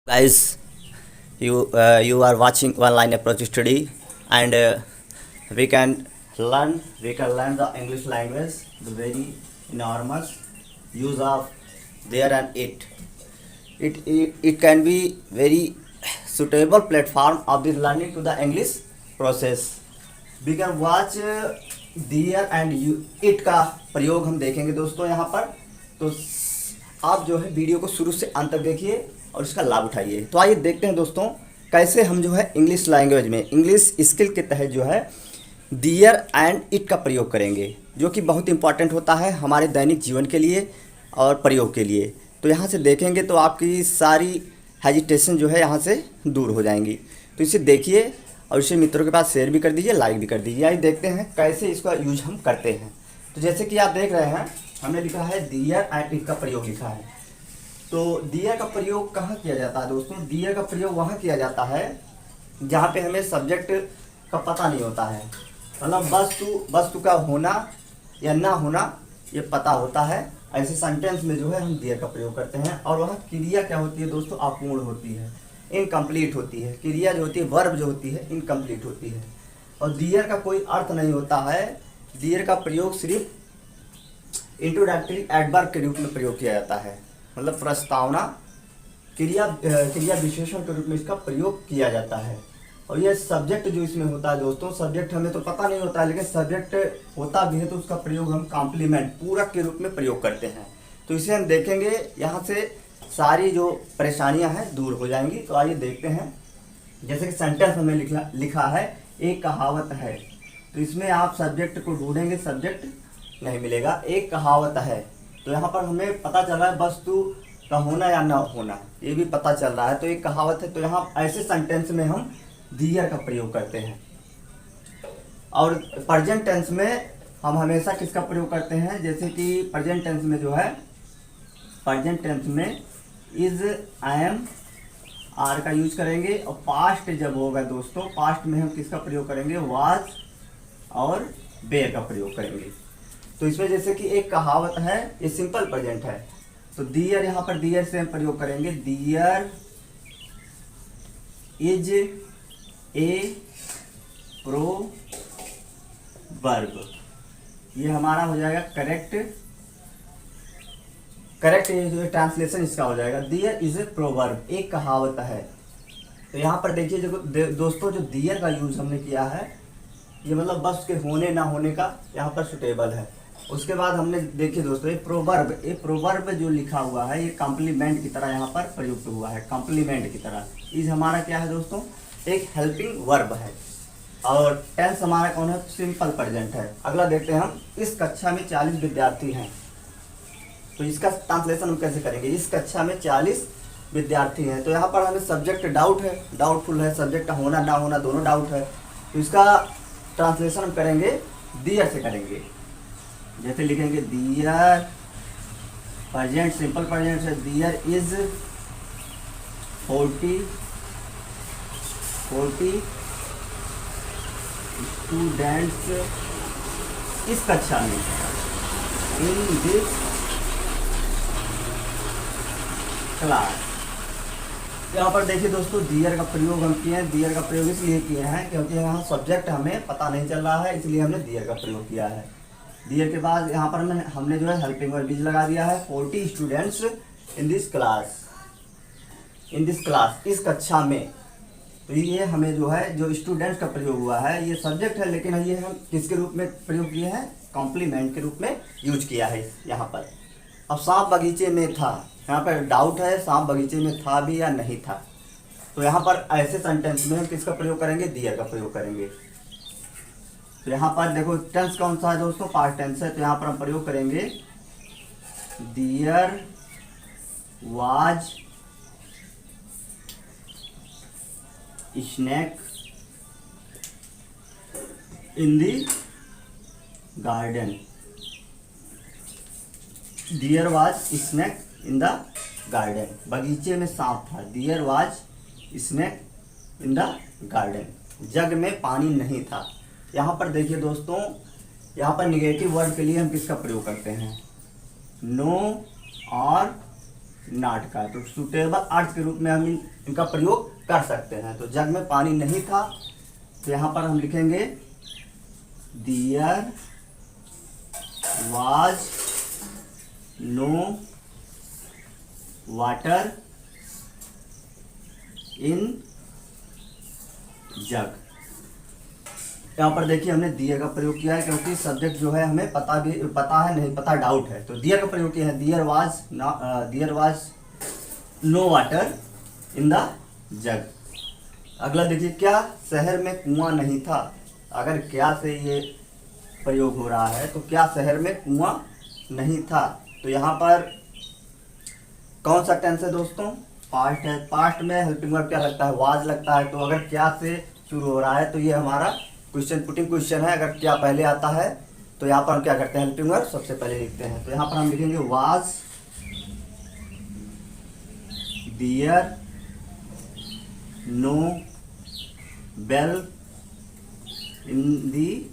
Guys, you are watching one line approach study, and we can learn the English language, the very enormous use of there and it. It can be very suitable platform of the learning to the English process. We can watch there and it का प्रयोग हम देखेंगे दोस्तों यहाँ पर। तो आप जो है वीडियो को शुरू से अंत तक देखिए और इसका लाभ उठाइए। तो आइए देखते हैं दोस्तों कैसे हम जो है इंग्लिश लैंग्वेज में इंग्लिश स्किल के तहत जो है दियर एंड इट का प्रयोग करेंगे, जो कि बहुत इंपॉर्टेंट होता है हमारे दैनिक जीवन के लिए और प्रयोग के लिए। तो यहाँ से देखेंगे तो आपकी सारी हेजिटेशन जो है यहाँ से दूर हो जाएंगी। तो इसे देखिए और इसे मित्रों के पास शेयर भी कर दीजिए, लाइक भी कर दीजिए। आइए देखते हैं कैसे इसका यूज हम करते हैं। तो जैसे कि आप देख रहे हैं हमने लिखा है दियर एंड इट का प्रयोग लिखा है। तो दियर का प्रयोग कहाँ किया जाता है दोस्तों? दियर का प्रयोग वहाँ किया जाता है जहाँ पे हमें सब्जेक्ट का पता नहीं होता है, मतलब वस्तु का होना या ना होना ये पता होता है। ऐसे सेंटेंस में जो है हम दियर का प्रयोग करते हैं। और वहाँ क्रिया क्या होती है दोस्तों? अपूर्ण होती है, इनकम्प्लीट होती है। क्रिया जो होती है, वर्ब जो होती है, इनकम्प्लीट होती है। और दियर का कोई अर्थ नहीं होता है। दियर का प्रयोग सिर्फ इंट्रोडक्टरी एडवर्ब के रूप में प्रयोग किया जाता है, मतलब प्रस्तावना क्रिया विशेषण के रूप में इसका प्रयोग किया जाता है। और यह सब्जेक्ट जो इसमें होता है दोस्तों, सब्जेक्ट हमें तो पता नहीं होता है, लेकिन सब्जेक्ट होता भी है तो उसका प्रयोग हम कॉम्प्लीमेंट पूरक के रूप में प्रयोग करते हैं। तो इसे हम देखेंगे, यहाँ से सारी जो परेशानियां हैं दूर हो जाएंगी। तो आइए देखते हैं। जैसे कि सेंटेंस हमें लिखा है एक कहावत है, तो इसमें आप सब्जेक्ट को ढूंढेंगे, सब्जेक्ट नहीं मिलेगा। एक कहावत है, तो यहाँ पर हमें पता चल रहा है वस्तु का होना या ना होना, ये भी पता चल रहा है। तो एक कहावत है, तो यहाँ ऐसे सेंटेंस में हम दियर का प्रयोग करते हैं। और प्रेजेंट टेंस में हम हमेशा किसका प्रयोग करते हैं? जैसे कि प्रेजेंट टेंस में जो है, प्रेजेंट टेंस में इज, एम, आर का यूज करेंगे। और पास्ट जब होगा दोस्तों, पास्ट में हम किसका प्रयोग करेंगे? वाज और वेयर का प्रयोग करेंगे। तो इसमें जैसे कि एक कहावत है, ये सिंपल प्रेजेंट है, तो दियर, यहाँ पर दियर से हम प्रयोग करेंगे। दियर इज ए प्रोवर्ब, ये हमारा हो जाएगा करेक्ट ये जो ट्रांसलेशन इसका हो जाएगा। दियर इज ए प्रोवर्ब, एक कहावत है। तो यहाँ पर देखिए दोस्तों, जो दियर का यूज हमने किया है, ये मतलब बस के होने ना होने का यहाँ पर सुटेबल है। उसके बाद हमने देखिए दोस्तों, ये प्रोवर्ब जो लिखा हुआ है, ये कॉम्प्लीमेंट की तरह यहाँ पर प्रयुक्त हुआ है, कॉम्प्लीमेंट की तरह। इस हमारा क्या है दोस्तों? एक हेल्पिंग वर्ब है। और टेंस हमारा कौन है? सिंपल प्रेजेंट है। अगला देखते हैं हम। इस कक्षा में 40 विद्यार्थी हैं, तो इसका ट्रांसलेशन हम कैसे करेंगे? इस कक्षा में 40 विद्यार्थी हैं, तो यहाँ पर हमें सब्जेक्ट डाउट है, डाउटफुल है, सब्जेक्ट होना ना होना दोनों डाउट है। तो इसका ट्रांसलेशन हम करेंगे दियर से करेंगे। जैसे लिखेंगे दियर, प्रेजेंट सिंपल प्रेजेंट है, दियर इज 40 स्टूडेंट्स इस कक्षा में, इन दिस क्लास। यहाँ पर देखिए दोस्तों, दियर का प्रयोग हम किए हैं। दियर का प्रयोग इसलिए किए हैं क्योंकि यहाँ सब्जेक्ट हमें पता नहीं चल रहा है, इसलिए हमने दियर का प्रयोग किया है। दियर के बाद यहाँ पर हमने जो है हेल्पिंग वर्ब बीज लगा दिया है। 40 स्टूडेंट्स इन दिस क्लास, इस कक्षा में। तो ये हमें जो है, जो स्टूडेंट्स का प्रयोग हुआ है, ये सब्जेक्ट है, लेकिन ये हम किसके रूप में प्रयोग किए हैं? कॉम्प्लीमेंट के रूप में यूज किया है यहाँ पर। अब सांप बगीचे में था, यहाँ पर डाउट है सांप बगीचे में था भी या नहीं था। तो यहाँ पर ऐसे सेंटेंस में हम किसका प्रयोग करेंगे? दियर का प्रयोग करेंगे। तो यहाँ पर देखो टेंस कौन सा है दोस्तों? पास्ट टेंस है, तो यहाँ पर हम प्रयोग करेंगे there was snake in the garden. There was snake in the garden, बगीचे में सांप था। There was snake in the garden, jug में पानी नहीं था। यहाँ पर देखिए दोस्तों, यहाँ पर निगेटिव वर्ड के लिए हम किसका प्रयोग करते हैं? नो और नाट का। तो सुटेबल अर्थ के रूप में हम इनका प्रयोग कर सकते हैं। तो जग में पानी नहीं था, तो यहाँ पर हम लिखेंगे there was no water in jug. यहाँ पर देखिए हमने दियर का प्रयोग किया है, क्योंकि सब्जेक्ट जो है हमें पता है नहीं पता डाउट है, तो दियर का प्रयोग किया है। There was no water in the jug. अगला देखिए, क्या शहर में कुआं नहीं था। अगर क्या से ये प्रयोग हो रहा है, तो क्या शहर में कुआं नहीं था, तो यहाँ पर कौन सा टेंस है दोस्तों, पास्ट है। पास्ट में हेल्पिंग वर्ब क्या लगता है, वाज लगता है। तो अगर क्या से शुरू हो रहा है तो ये हमारा क्वेश्चन पुटिंग क्वेश्चन है। अगर क्या पहले आता है तो यहाँ पर हम क्या करते हैं, हेल्पिंग वर्ब सबसे पहले लिखते हैं। तो यहाँ पर हम लिखेंगे was there no well in the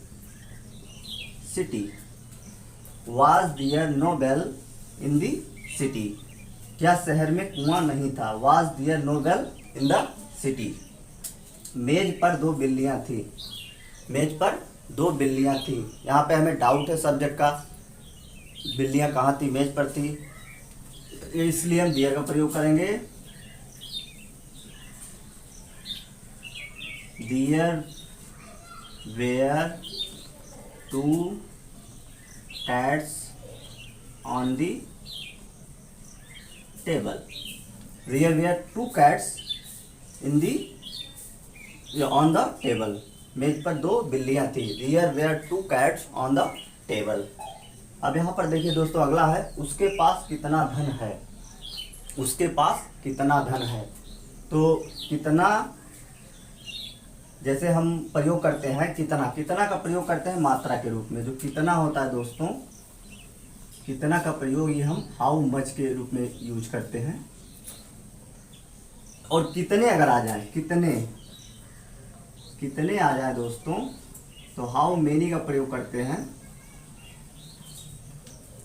city. Was there no well in the city. क्या शहर में कुआं नहीं था। Was there no well in the city. मेज पर 2 बिल्लियां थी। मेज पर 2 बिल्लियां थी। यहाँ पे हमें डाउट है सब्जेक्ट का, बिल्लियां कहाँ थी, मेज पर थी, इसलिए हम देयर का प्रयोग करेंगे। There were 2 cats on the table. There were 2 cats in the on the table. मेज पर 2 बिल्लियां थी। There were 2 cats on the table. अब यहाँ पर देखिए दोस्तों, अगला है उसके पास कितना धन है। उसके पास कितना धन है, तो कितना जैसे हम प्रयोग करते हैं, कितना का प्रयोग करते हैं मात्रा के रूप में। जो कितना होता है दोस्तों, कितना का प्रयोग ये हम हाउ मच के रूप में यूज करते हैं। और कितने अगर आ जाए, कितने आ जाए दोस्तों, तो हाउ मेनी का प्रयोग करते हैं।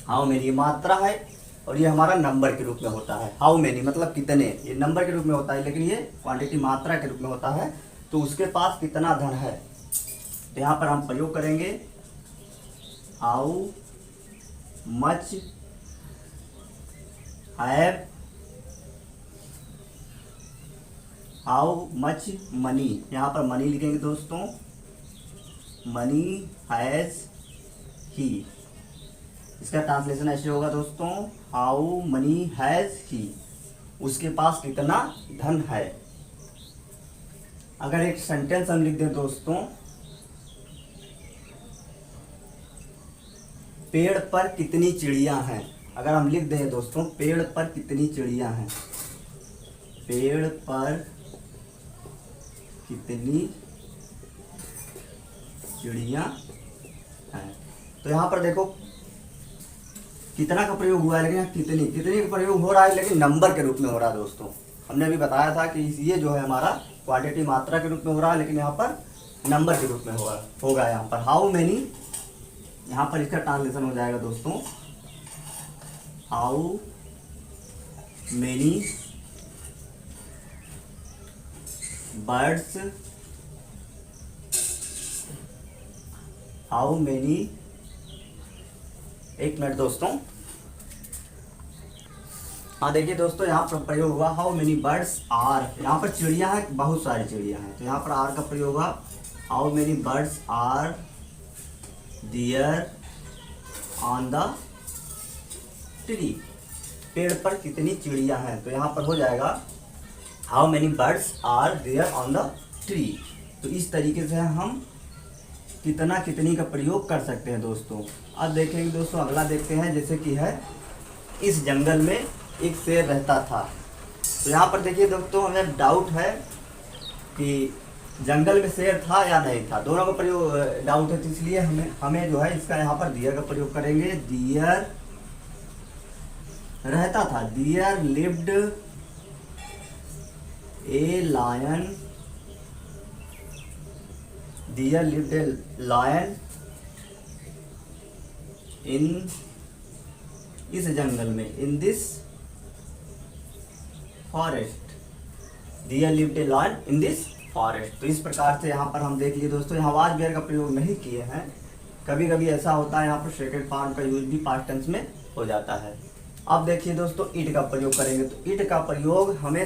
हाउ मेनी मात्रा है और ये हमारा नंबर के रूप में होता है। हाउ मेनी मतलब कितने, ये नंबर के रूप में होता है, लेकिन ये क्वांटिटी मात्रा के रूप में होता है। तो उसके पास कितना धन है, तो यहाँ पर हम प्रयोग करेंगे how much have, how much money. यहाँ पर मनी लिखेंगे दोस्तों, मनी हैज ही। इसका ट्रांसलेशन ऐसे होगा दोस्तों, हाउ मनी हैज ही। उसके पास कितना धन है। अगर एक सेंटेंस हम लिख दें दोस्तों, पेड़ पर कितनी चिड़ियां हैं। अगर हम लिख दें दोस्तों, पेड़ पर कितनी चिड़ियां हैं, पेड़ पर कितनी चिड़ियां हैं, तो यहाँ पर देखो कितना का प्रयोग हुआ है, लेकिन यहाँ कितनी का प्रयोग हो रहा है, लेकिन नंबर के रूप में हो रहा है दोस्तों। हमने अभी बताया था कि ये जो है हमारा क्वांटिटी मात्रा के रूप में हो रहा है, लेकिन यहाँ पर नंबर के रूप में होगा। यहाँ पर हाउ मेनी, यहाँ पर इसका ट्रांसलेशन हो जाएगा दोस्तों, how many birds, how many, एक मिनट दोस्तों, हाँ देखिए दोस्तों, यहाँ पर प्रयोग हुआ हाउ मेनी बर्ड्स आर। यहाँ पर चिड़िया है, बहुत सारी चिड़िया हैं, तो यहाँ पर आर का प्रयोग हुआ, how many birds are there on the tree. पेड़ पर कितनी चिड़िया हैं, तो यहाँ पर हो जाएगा how many birds are there on the tree. तो इस तरीके से हम कितना कितनी का प्रयोग कर सकते हैं दोस्तों। अब देखेंगे दोस्तों, अगला देखते हैं, जैसे कि है इस जंगल में एक शेर रहता था। तो यहाँ पर देखिए दोस्तों, हमें डाउट है कि जंगल में शेर था या नहीं था, दोनों का प्रयोग डाउट है, तो इसलिए हमें जो है इसका यहाँ पर दियर का प्रयोग करेंगे। दियर रहता था, there lived a lion, there lived a lion in, इस जंगल में, in this forest, there lived a lion in this forest. तो इस प्रकार से यहाँ पर हम देख लिए दोस्तों, यहाँ वाज वेयर का प्रयोग नहीं किए हैं। कभी कभी ऐसा होता है यहाँ पर सेकंड फॉर्म का यूज भी पास्ट टेंस में हो जाता है। अब देखिए दोस्तों, इट का प्रयोग करेंगे तो इट का प्रयोग हमें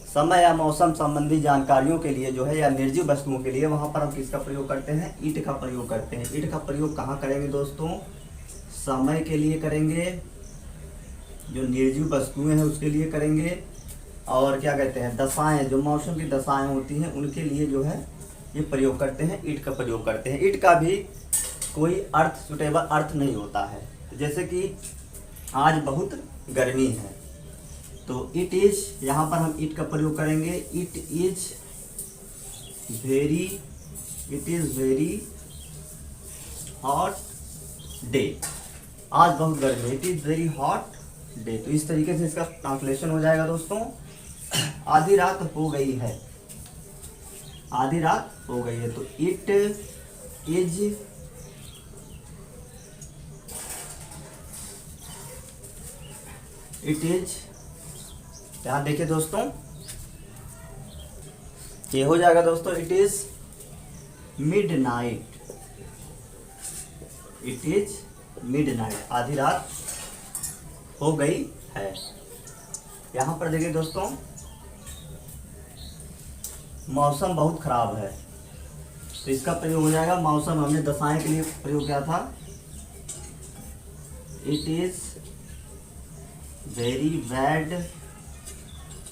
समय या मौसम संबंधी जानकारियों के लिए जो है, या निर्जीव वस्तुओं के लिए, वहाँ पर हम किसका प्रयोग करते हैं? ईट का प्रयोग करते हैं। ईट का प्रयोग कहाँ करेंगे दोस्तों? समय के लिए करेंगे, जो निर्जीव वस्तुएं हैं उसके लिए करेंगे, और क्या कहते हैं, दशाएं, जो मौसम की दशाएं होती हैं उनके लिए जो है ये प्रयोग करते हैं, ईट का प्रयोग करते हैं। ईट का भी कोई अर्थ, सुटेबल अर्थ नहीं होता है। जैसे कि आज बहुत गर्मी है तो इट इज, यहाँ पर हम इट का प्रयोग करेंगे। It is very hot day. आज बहुत गर्मी, it is very hot day. तो इस तरीके से इसका ट्रांसलेशन हो जाएगा दोस्तों। आधी रात हो गई है, आधी रात हो गई है, तो इट इज यहाँ देखिए दोस्तों, ये हो जाएगा दोस्तों, it is midnight. It is midnight, आधी रात हो गई है। यहाँ पर देखिए दोस्तों, मौसम बहुत खराब है, तो इसका प्रयोग हो जाएगा, मौसम हमने दशाएं के लिए प्रयोग किया था। It is very bad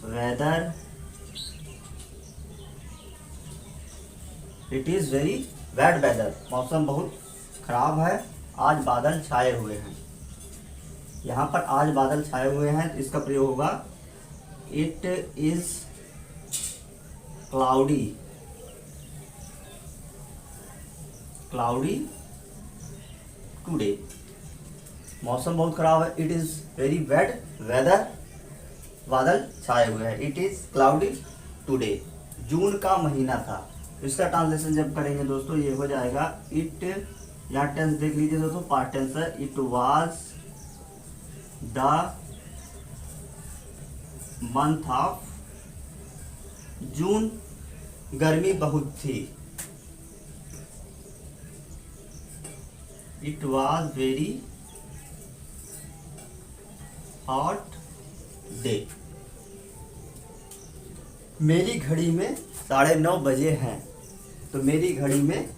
weather. It is very bad weather, मौसम बहुत खराब है, आज बादल छाए हुए हैं। यहाँ पर आज बादल छाए हुए हैं, तो इसका प्रयोग होगा इट इज क्लाउडी टुडे। मौसम बहुत खराब है, it is very bad weather, बादल छाए हुए हैं, इट इज क्लाउडी टुडे। जून का महीना था, इसका ट्रांसलेशन जब करेंगे दोस्तों ये हो जाएगा इट, यहाँ टेंस देख लीजिए दोस्तों, पास्ट टेंस है। It was the month of June, गर्मी बहुत थी। It was very hot day. मेरी घड़ी में 9:30 बजे हैं, तो मेरी घड़ी में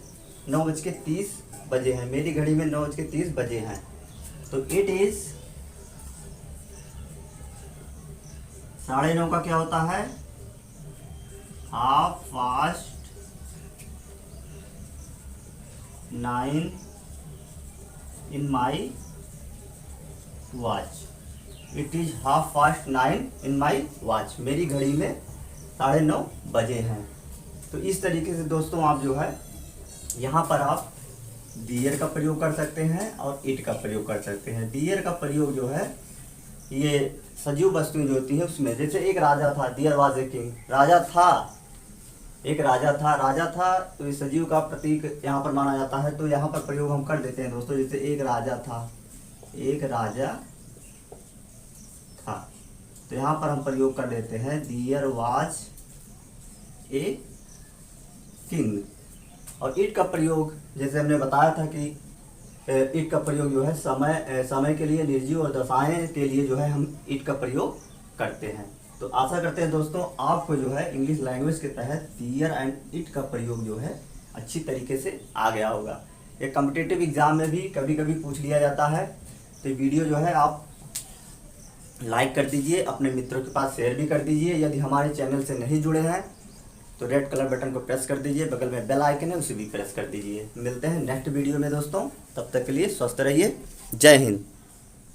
9:30 बजे हैं, मेरी घड़ी में 9:30 बजे हैं, तो इट इज 9:30 का क्या होता है? 9:30 in my watch. It is 9:30 in my watch, मेरी घड़ी में 9:30 बजे हैं। तो इस तरीके से दोस्तों आप जो है यहाँ पर आप डियर का प्रयोग कर सकते हैं और इट का प्रयोग कर सकते हैं। डियर का प्रयोग जो है ये सजीव वस्तुएं जो होती है उसमें, जैसे एक राजा था, डियर वाज ए किंग, राजा था, एक राजा था, तो इस सजीव का प्रतीक यहाँ पर माना जाता है, तो यहाँ पर प्रयोग हम कर देते हैं दोस्तों। जैसे एक राजा था, तो यहाँ पर हम प्रयोग कर देते हैं डियर वाज ए किंग। और इट का प्रयोग जैसे हमने बताया था कि इट का प्रयोग जो है समय के लिए, निर्जीव और दशाएं के लिए जो है हम इट का प्रयोग करते हैं। तो आशा करते हैं दोस्तों आपको जो है इंग्लिश लैंग्वेज के तहत डियर एंड इट का प्रयोग जो है अच्छी तरीके से आ गया होगा। ये कॉम्पिटिटिव एग्जाम में भी कभी कभी पूछ लिया जाता है, तो वीडियो जो है आप लाइक कर दीजिए, अपने मित्रों के पास शेयर भी कर दीजिए। यदि हमारे चैनल से नहीं जुड़े हैं तो रेड कलर बटन को प्रेस कर दीजिए, बगल में बेल आइकन है उसे भी प्रेस कर दीजिए। मिलते हैं नेक्स्ट वीडियो में दोस्तों, तब तक के लिए स्वस्थ रहिए। जय हिंद।